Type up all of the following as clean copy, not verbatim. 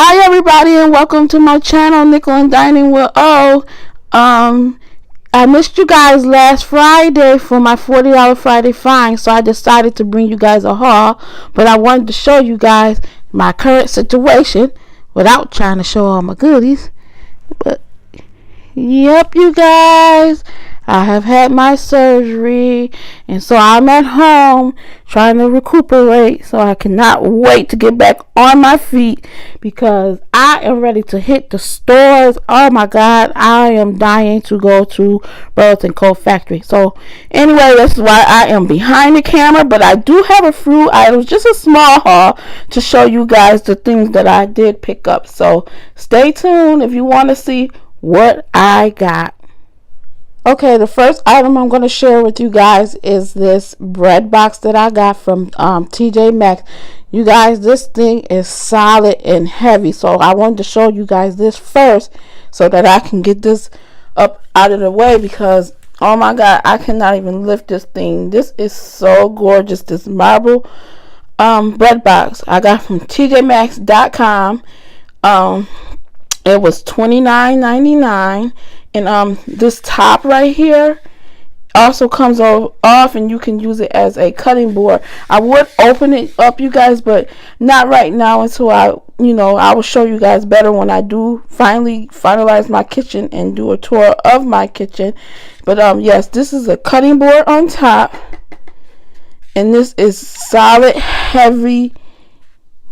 Hi everybody and welcome to my channel, Nickel and Dining with O. I missed you guys last Friday for my $40 Friday find, so I decided to bring you guys a haul. But I wanted to show you guys my current situation without trying to show all my goodies. But yep, you guys, I have had my surgery, and so I'm at home trying to recuperate, so I cannot wait to get back on my feet because I am ready to hit the stores. Oh my god, I am dying to go to Burlington Coat Factory. So anyway, that's why I am behind the camera, but I do have a few items, just a small haul to show you guys the things that I did pick up. So stay tuned if you want to see what I got. Okay, the first item I'm going to share with you guys is this bread box that I got from TJ Maxx. You guys, this thing is solid and heavy, so I wanted to show you guys this first so that I can get this up out of the way because, oh my god, I cannot even lift this thing. This is so gorgeous, this marble bread box I got from tjmaxx.com. It was $29.99, and this top right here also comes off, and you can use it as a cutting board. I would open it up, you guys, but not right now until I will show you guys better when I do finally finalize my kitchen and do a tour of my kitchen. But yes, this is a cutting board on top, and this is solid, heavy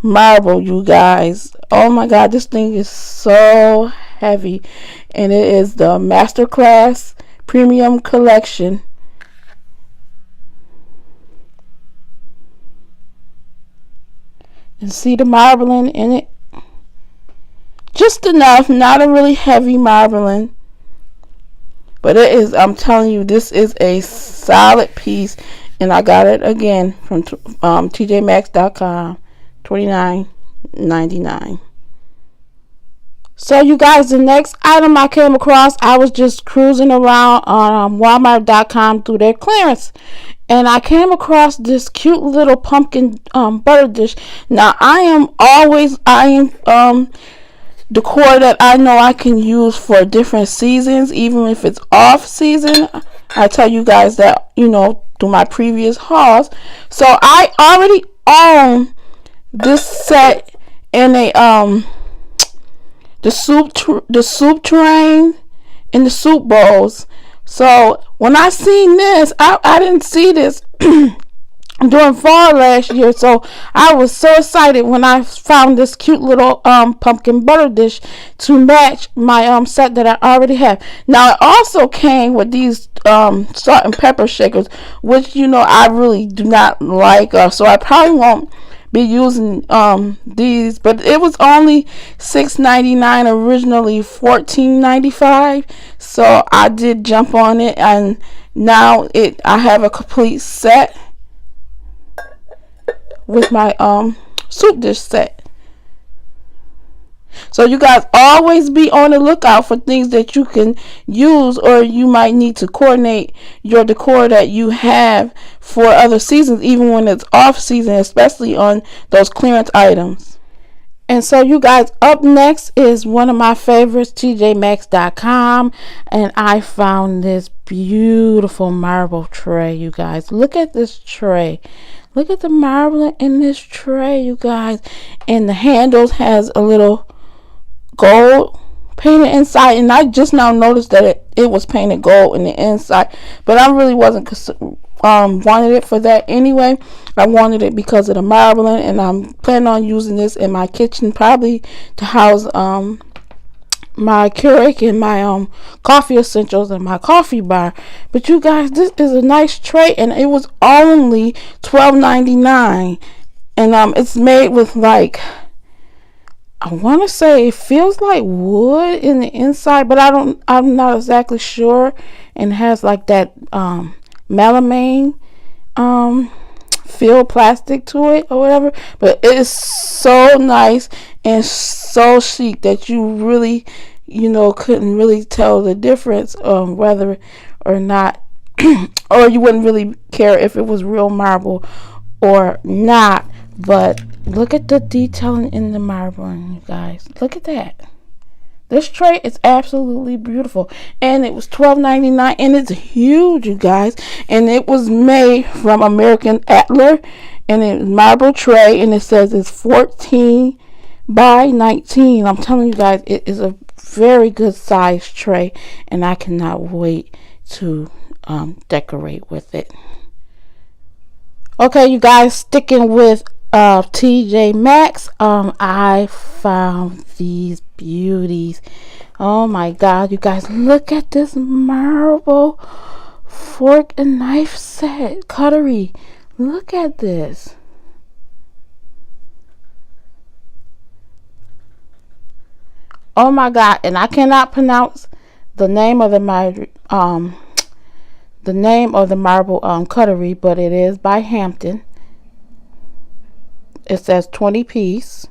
marble, you guys. Oh my god, this thing is so heavy, and it is the Masterclass Premium Collection. And see the marbling in it, just enough, not a really heavy marbling, but it is, I'm telling you, this is a solid piece, and I got it again from tjmaxx.com. $29.99. So you guys, the next item I came across, I was just cruising around on walmart.com through their clearance, and I came across this cute little pumpkin butter dish. Now I am decor that I know I can use for different seasons, even if it's off season. I tell you guys that, through my previous hauls. So I already own this set in a the soup tray and the soup bowls. So when I seen this, I didn't see this during fall last year, so I was so excited when I found this cute little pumpkin butter dish to match my set that I already have. Now it also came with these salt and pepper shakers, which I really do not like, so I probably won't be using these, but it was only $6.99, originally $14.95, so I did jump on it, and now I have a complete set with my soup dish set. So you guys always be on the lookout for things that you can use, or you might need to coordinate your decor that you have for other seasons, even when it's off season, especially on those clearance items. And so you guys, up next is one of my favorites, tjmaxx.com, and I found this beautiful marble tray. You guys, look at this tray. Look at the marbling in this tray, you guys. And the handles has a little gold painted inside, and I just now noticed that it was painted gold in the inside, but I really wasn't wanted it for that anyway. I wanted it because of the marbling, and I'm planning on using this in my kitchen, probably to house my Keurig and my coffee essentials and my coffee bar. But you guys, this is a nice tray, and it was only $12.99, and it's made with, like, I want to say it feels like wood in the inside, but I'm not exactly sure, and has like that melamine feel plastic to it or whatever. But it is so nice and so chic that you really couldn't really tell the difference whether or not or you wouldn't really care if it was real marble or not. But Look at the detailing in the marble, you guys. Look at that. This tray is absolutely beautiful, and it was $12.99, and it's huge, you guys. And it was made from American Antler, and it's marble tray, and it says it's 14 by 19. I'm telling you guys, it is a very good size tray, and I cannot wait to decorate with it. Okay, you guys, sticking with TJ Maxx, I found these beauties. Oh my god, you guys, look at this marble fork and knife set, cutlery. Look at this. Oh my god, and I cannot pronounce the name of the marble cutlery, but it is by Hampton. It says 20 piece.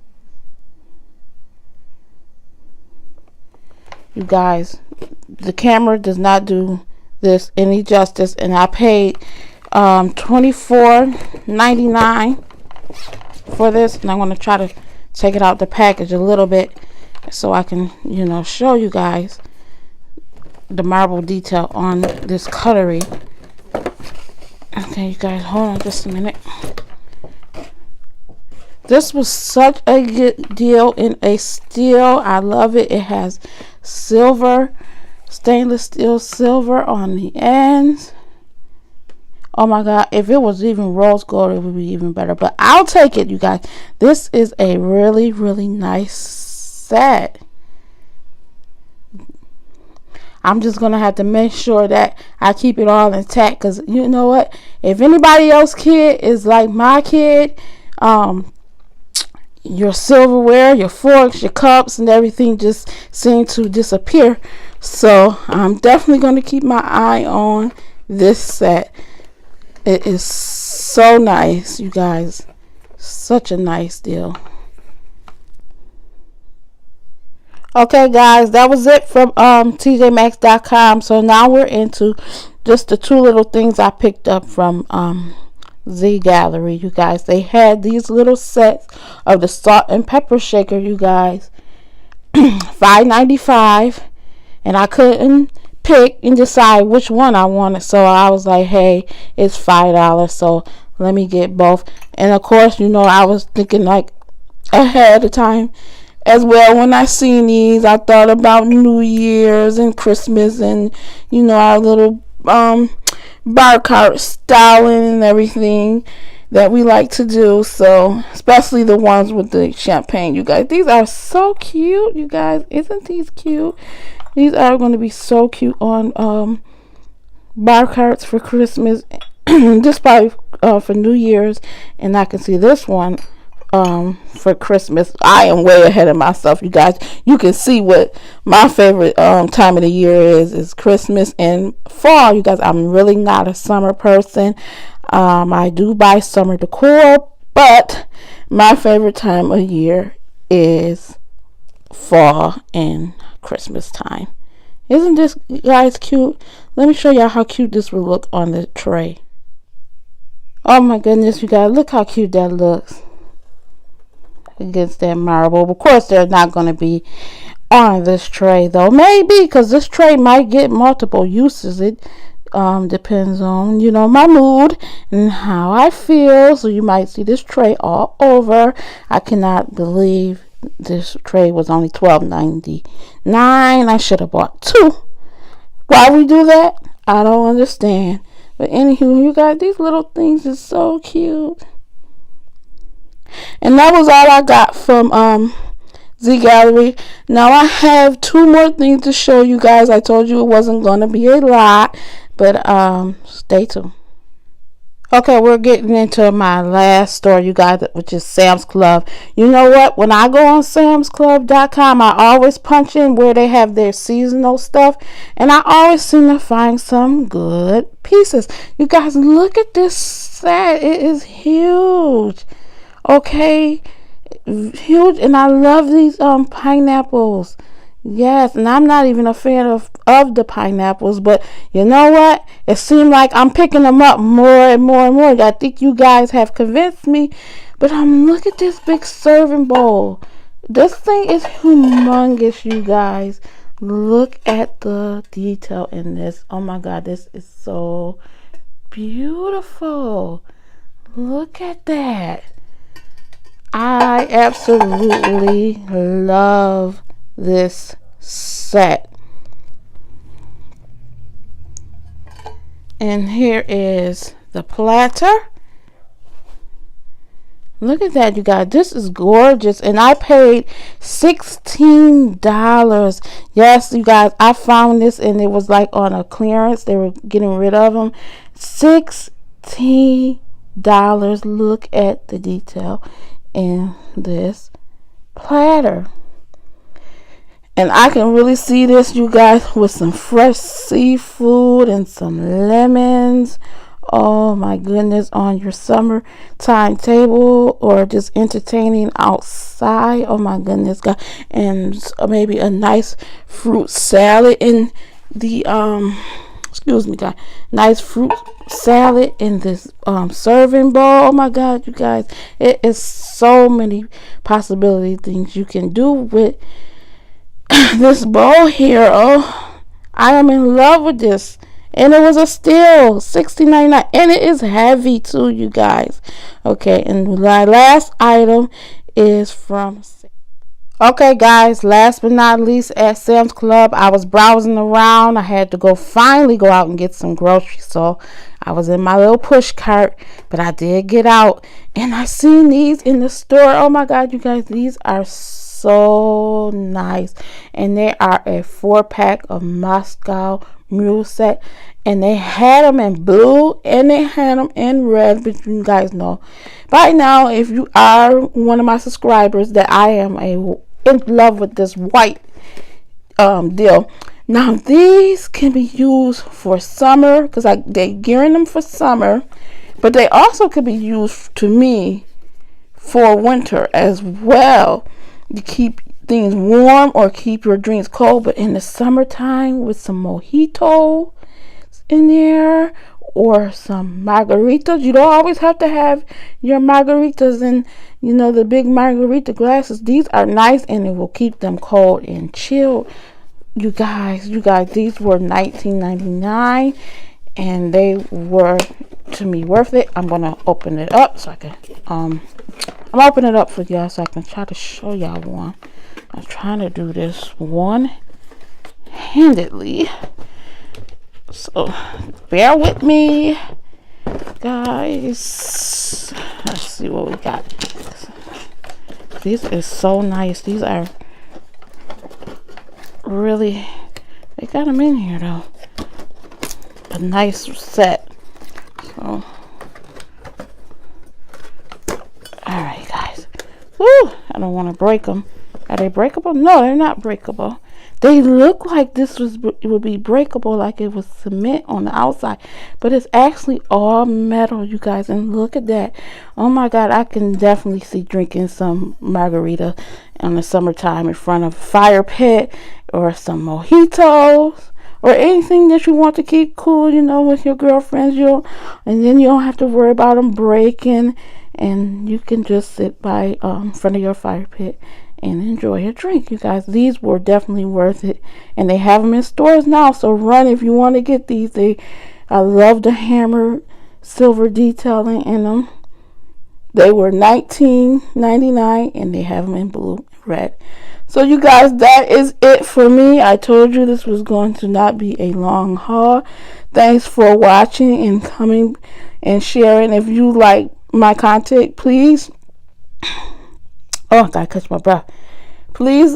You guys, the camera does not do this any justice, and I paid $24.99 for this, and I'm going to try to take it out the package a little bit so I can, show you guys the marble detail on this cutlery. Okay, you guys, hold on just a minute. This was such a good deal in a steel. I love it. It has silver, stainless steel silver on the ends. Oh my god, if it was even rose gold, it would be even better. But I'll take it, you guys. This is a really, really nice set. I'm just going to have to make sure that I keep it all intact, because you know what? If anybody else's kid is like my kid, your silverware, your forks, your cups, and everything just seem to disappear. So I'm definitely going to keep my eye on this set. It is so nice, you guys. Such a nice deal. Okay, guys, that was it from tjmaxx.com. So now we're into just the two little things I picked up from Z Gallery, you guys. They had these little sets of the salt and pepper shaker, you guys. $5.95, and I couldn't pick and decide which one I wanted, so I was like, hey, it's $5, so let me get both. And of course, I was thinking like ahead of time as well. When I seen these, I thought about New Year's and Christmas, and our little bar cart styling and everything that we like to do. So especially the ones with the champagne, you guys. These are so cute, you guys. Isn't these cute? These are going to be so cute on bar carts for Christmas. This probably for New Year's, and I can see this one for Christmas. I am way ahead of myself, you guys. You can see what my favorite time of the year is Christmas and fall, you guys. I'm really not a summer person. I do buy summer decor, but my favorite time of year is fall and Christmas time. Isn't this, guys, cute? Let me show y'all how cute this will look on the tray. Oh my goodness, you guys, look how cute that looks against that marble. Of course, they're not going to be on this tray, though. Maybe, because this tray might get multiple uses. It depends on, my mood and how I feel. So you might see this tray all over. I cannot believe this tray was only $12.99. I should have bought two. Why we do that, I don't understand. But anywho, you guys, these little things is so cute. And that was all I got from Z Gallery. Now I have two more things to show you guys. I told you it wasn't going to be a lot, but stay tuned. Okay, we're getting into my last store, you guys, which is Sam's Club. You know what? When I go on samsclub.com, I always punch in where they have their seasonal stuff, and I always seem to find some good pieces. You guys, look at this set. It is huge. Okay, huge, and I love these pineapples. Yes, and I'm not even a fan of of the pineapples, but you know what? It seemed like I'm picking them up more and more and more. I think you guys have convinced me. But look at this big serving bowl. This thing is humongous, you guys. Look at the detail in this. Oh my God, this is so beautiful. Look at that. I absolutely love this set. And here is the platter. Look at that, you guys. This is gorgeous. And I paid $16. Yes, you guys, I found this and it was like on a clearance. They were getting rid of them. $16. Look at the detail in this platter. And I can really see this, you guys, with some fresh seafood and some lemons. Oh my goodness, on your summertime table or just entertaining outside. Oh my goodness, God. And maybe a nice fruit salad in the excuse me, God. Nice fruit salad in this serving bowl. Oh my God, you guys. It is so many possibility things you can do with this bowl here. Oh, I am in love with this. And it was a steal, $16.99, and it is heavy too, you guys. Okay, and my last item is from. Okay, guys, last but not least, at Sam's Club, I was browsing around. I had to finally go out and get some groceries, so I was in my little push cart, but I did get out, and I seen these in the store. Oh my God, you guys, these are so nice, and they are a 4-pack of Moscow Mule set, and they had them in blue and they had them in red. But you guys know by now, if you are one of my subscribers, that I am in love with this white deal. Now these can be used for summer because they gearing them for summer, but they also could be used to me for winter as well. You keep things warm or keep your drinks cold, but in the summertime with some mojito in there or some margaritas. You don't always have to have your margaritas in, the big margarita glasses. These are nice and it will keep them cold and chilled. You guys, these were $19.99 and they were to me worth it. I'm gonna open it up so I can I'm opening it up for y'all so I can try to show y'all one. I'm trying to do this one-handedly, so bear with me, guys. Let's see what we got. This is so nice. These are really, they got them in here though. A nice set. So, all right, guys. Woo! I don't want to break them. Are they breakable? No, they're not breakable. They look like it would be breakable, like it was cement on the outside, but it's actually all metal, you guys. And look at that. Oh my God, I can definitely see drinking some margarita in the summertime in front of a fire pit, or some mojitos, or anything that you want to keep cool, with your girlfriends. And then you don't have to worry about them breaking, and you can just sit by front of your fire pit and enjoy a drink, you guys. These were definitely worth it, and they have them in stores now, so run if you want to get these. I love the hammer silver detailing in them. They were $19.99 and they have them in blue and red. So you guys, that is it for me. I told you this was going to not be a long haul. Thanks for watching and coming and sharing. If you like my content, please, oh, I gotta catch my breath. Please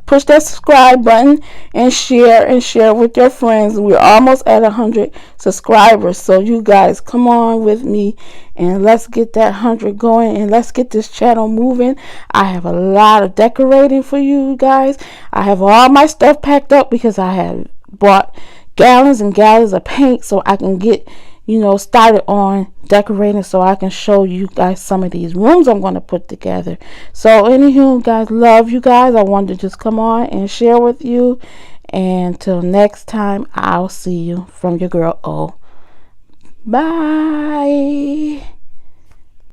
push that subscribe button and share with your friends. We're almost at 100 subscribers, so you guys come on with me and let's get that 100 going and let's get this channel moving. I have a lot of decorating for you guys. I have all my stuff packed up because I have bought gallons and gallons of paint so I can get started on decorating, so I can show you guys some of these rooms I'm going to put together. So anywho, guys, love you guys. I wanted to just come on and share with you, And till next time, I'll see you from your girl O. Bye.